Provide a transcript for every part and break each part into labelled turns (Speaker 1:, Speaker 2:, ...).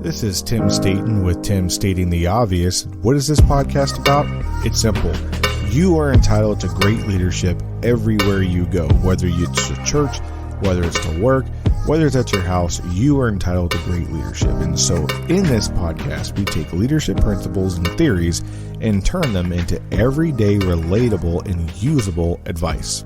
Speaker 1: This is Tim Staten with Tim Stating the Obvious. What is this podcast about? It's simple. You are entitled to great leadership everywhere you go, whether it's to church, whether it's to work, whether it's at your house, you are entitled to great leadership. And so in this podcast, we take leadership principles and theories and turn them into everyday relatable and usable advice.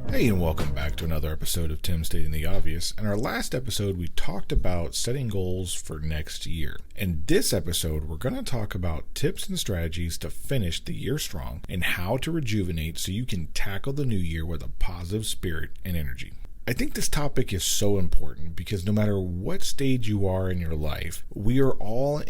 Speaker 1: Hey, and welcome back to another episode of Tim Stating the Obvious. In our last episode, we talked about setting goals for next year. In this episode, we're going to talk about tips and strategies to finish the year strong and how to rejuvenate so you can tackle the new year with a positive spirit and energy. I think this topic is so important because no matter what stage you are in your life, we all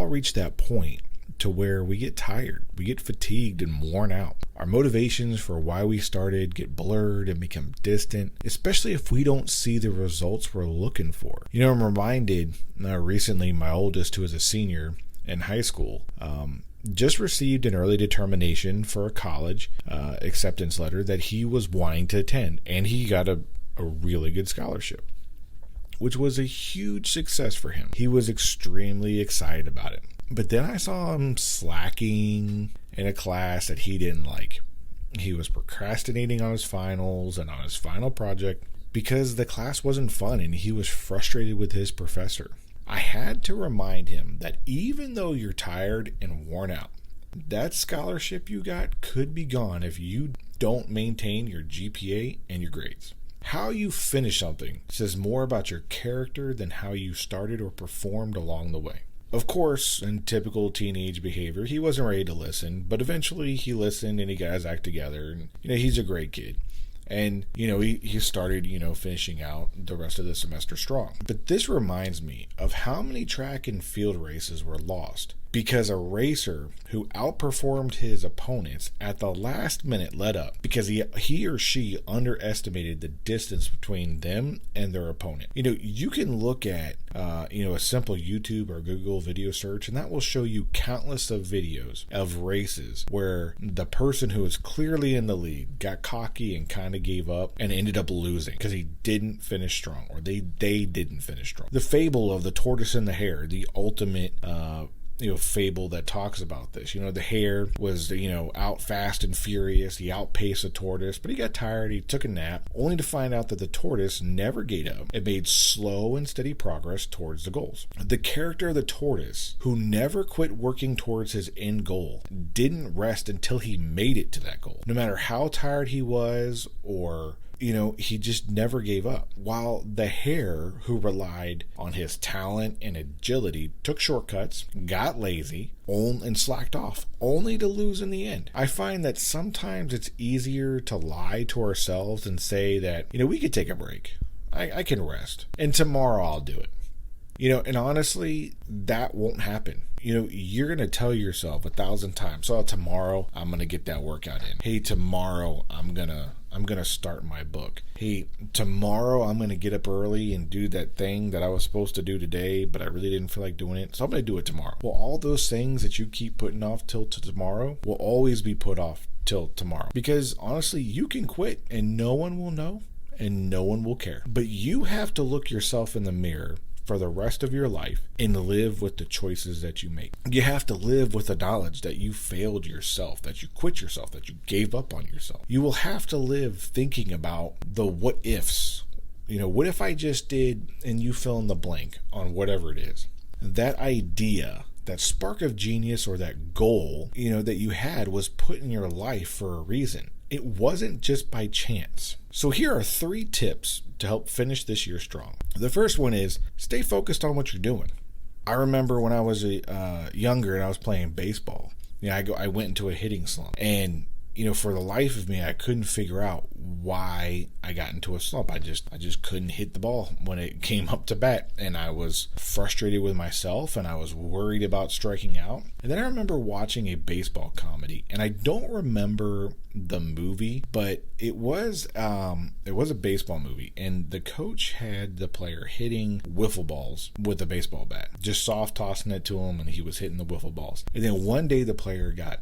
Speaker 1: reach that point to where we get tired, we get fatigued and worn out. Our motivations for why we started get blurred and become distant, especially if we don't see the results we're looking for. You know, I'm reminded recently, my oldest, who is a senior in high school, just received an early determination for a college acceptance letter that he was wanting to attend, and he got a really good scholarship, which was a huge success for him. He was extremely excited about it. But then I saw him slacking in a class that he didn't like. He was procrastinating on his finals and on his final project because the class wasn't fun and he was frustrated with his professor. I had to remind him that even though you're tired and worn out, that scholarship you got could be gone if you don't maintain your GPA and your grades. How you finish something says more about your character than how you started or performed along the way. Of course, in typical teenage behavior, he wasn't ready to listen, but eventually he listened and he got his act together, and he's a great kid. And he started finishing out the rest of the semester strong. But this reminds me of how many track and field races were lost because a racer who outperformed his opponents at the last minute let up because he or she underestimated the distance between them and their opponent. You can look at a simple YouTube or Google video search, and that will show you countless of videos of races where the person who was clearly in the lead got cocky and kind of gave up and ended up losing because he didn't finish strong, or they didn't finish strong. The fable of the tortoise and the hare, the ultimate fable that talks about this. The hare was, out fast and furious. He outpaced the tortoise, but he got tired. He took a nap, only to find out that the tortoise never gave up. It made slow and steady progress towards the goals. The character of the tortoise, who never quit working towards his end goal, didn't rest until he made it to that goal. No matter how tired he was or he just never gave up. While the hare, who relied on his talent and agility, took shortcuts, got lazy, and slacked off, only to lose in the end. I find that sometimes it's easier to lie to ourselves and say that, we could take a break. I can rest. And tomorrow I'll do it. And honestly, that won't happen. You're going to tell yourself 1,000 times, tomorrow I'm going to get that workout in. Hey, tomorrow I'm going to start my book. Hey, tomorrow I'm going to get up early and do that thing that I was supposed to do today, but I really didn't feel like doing it, so I'm going to do it tomorrow. Well, all those things that you keep putting off till tomorrow will always be put off till tomorrow. Because honestly, you can quit and no one will know and no one will care. But you have to look yourself in the mirror for the rest of your life and live with the choices that you make. You have to live with the knowledge that you failed yourself, that you quit yourself, that you gave up on yourself. You will have to live thinking about the what ifs. What if I just did, and you fill in the blank on whatever it is. That idea, that spark of genius or that goal, that you had was put in your life for a reason. It wasn't just by chance. So here are 3 tips to help finish this year strong. The first one is stay focused on what you're doing. I remember when I was younger and I was playing baseball. I went into a hitting slump, and for the life of me, I couldn't figure out why I got into a slump. I just couldn't hit the ball when it came up to bat, and I was frustrated with myself, and I was worried about striking out. And then I remember watching a baseball comedy, and I don't remember the movie, but it was a baseball movie, and the coach had the player hitting wiffle balls with a baseball bat, just soft tossing it to him, and he was hitting the wiffle balls. And then one day the player got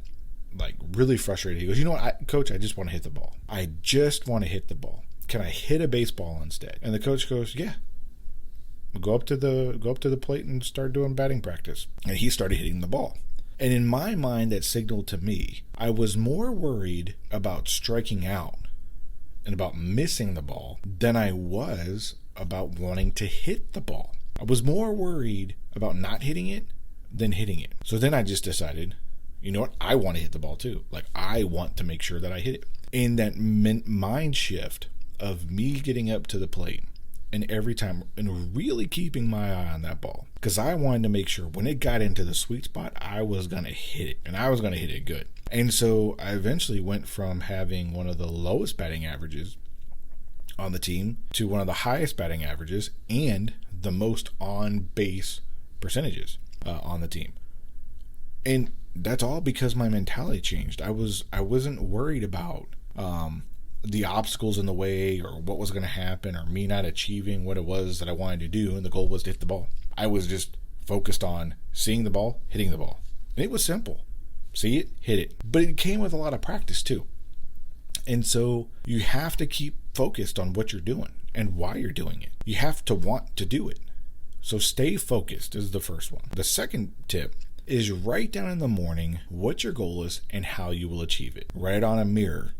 Speaker 1: really frustrated. He goes, Coach, I just want to hit the ball. I just want to hit the ball. Can I hit a baseball instead? And the coach goes, yeah, go up to the plate and start doing batting practice. And he started hitting the ball. And in my mind, that signaled to me I was more worried about striking out and about missing the ball than I was about wanting to hit the ball. I was more worried about not hitting it than hitting it. So then I just decided, you know what? I want to hit the ball too. Like, I want to make sure that I hit it. And that mind shift of me getting up to the plate and every time and really keeping my eye on that ball, because I wanted to make sure when it got into the sweet spot, I was going to hit it, and I was going to hit it good. And so I eventually went from having one of the lowest batting averages on the team to one of the highest batting averages and the most on base percentages on the team. And that's all because my mentality changed. I wasn't worried about the obstacles in the way or what was going to happen or me not achieving what it was that I wanted to do, and the goal was to hit the ball. I was just focused on seeing the ball, hitting the ball. And it was simple. See it, hit it. But it came with a lot of practice too. And so you have to keep focused on what you're doing and why you're doing it. You have to want to do it. So stay focused is the first one. The second tip is write down in the morning what your goal is and how you will achieve it. Write it on a mirror,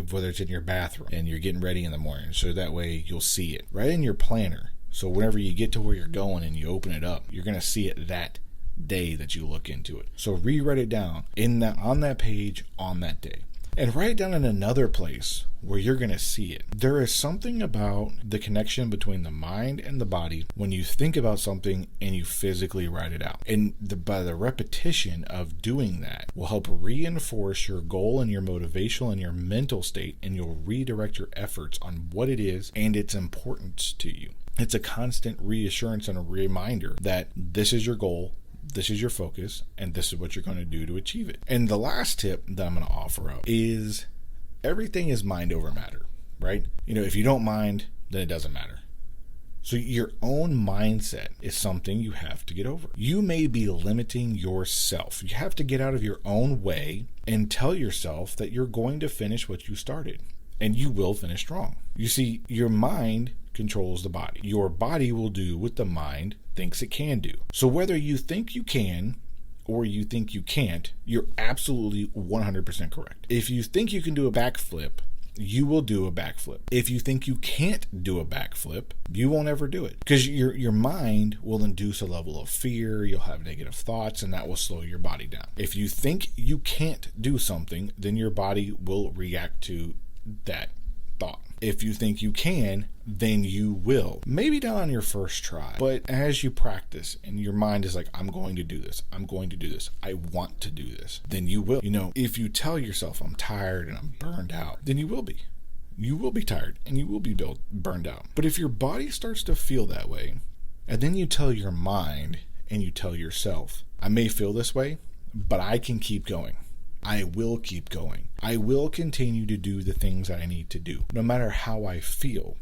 Speaker 1: whether it's in your bathroom and you're getting ready in the morning, so that way you'll see it. Write in your planner, so whenever you get to where you're going and you open it up, you're going to see it that day that you look into it. So rewrite it down on that page on that day. And write it down in another place where you're going to see it. There is something about the connection between the mind and the body when you think about something and you physically write it out. And by the repetition of doing that will help reinforce your goal and your motivational and your mental state, and you'll redirect your efforts on what it is and its importance to you. It's a constant reassurance and a reminder that this is your goal, this is your focus, and this is what you're going to do to achieve it. And the last tip that I'm going to offer up is everything is mind over matter, right? If you don't mind, then it doesn't matter. So your own mindset is something you have to get over. You may be limiting yourself. You have to get out of your own way and tell yourself that you're going to finish what you started, and you will finish strong. You see, your mind controls the body. Your body will do what the mind thinks it can do. So whether you think you can or you think you can't, you're absolutely 100% correct. If you think you can do a backflip, you will do a backflip. If you think you can't do a backflip, you won't ever do it, because your mind will induce a level of fear. You'll have negative thoughts, and that will slow your body down. If you think you can't do something, then your body will react to that thought. If you think you can, then you will. Maybe not on your first try, but as you practice and your mind is like, I'm going to do this, I'm going to do this, I want to do this, then you will. If you tell yourself I'm tired and I'm burned out, then you will be. You will be tired and you will be burned out. But if your body starts to feel that way, and then you tell your mind and you tell yourself, I may feel this way, but I can keep going. I will keep going. I will continue to do the things that I need to do, no matter how I feel.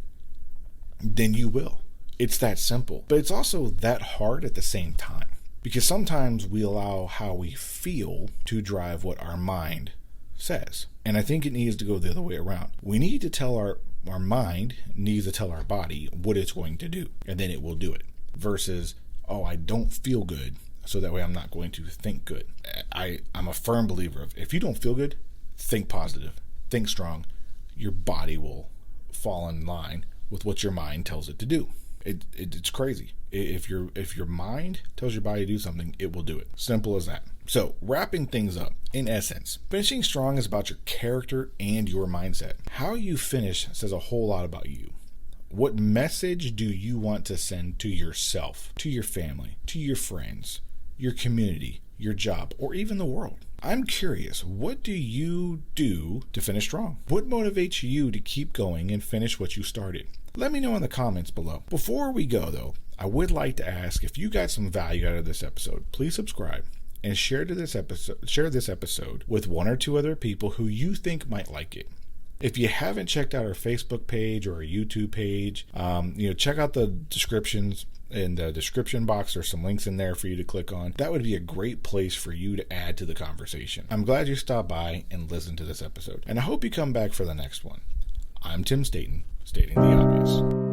Speaker 1: Then you will. It's that simple. But it's also that hard at the same time, because sometimes we allow how we feel to drive what our mind says. And I think it needs to go the other way around. We need to tell our mind needs to tell our body what it's going to do, and then it will do it. Versus, I don't feel good, so that way I'm not going to think good. I'm a firm believer of, if you don't feel good, think positive, think strong. Your body will fall in line with what your mind tells it to do. It's crazy. If your mind tells your body to do something, it will do it. Simple as that. So wrapping things up, in essence, finishing strong is about your character and your mindset. How you finish says a whole lot about you. What message do you want to send to yourself, to your family, to your friends, your community, your job, or even the world? I'm curious, what do you do to finish strong? What motivates you to keep going and finish what you started? Let me know in the comments below. Before we go, though, I would like to ask, if you got some value out of this episode, please subscribe and share this episode with one or two other people who you think might like it. If you haven't checked out our Facebook page or our YouTube page, check out the descriptions. In the description box, there's some links in there for you to click on. That would be a great place for you to add to the conversation. I'm glad you stopped by and listened to this episode, and I hope you come back for the next one. I'm Tim Staten, stating the obvious.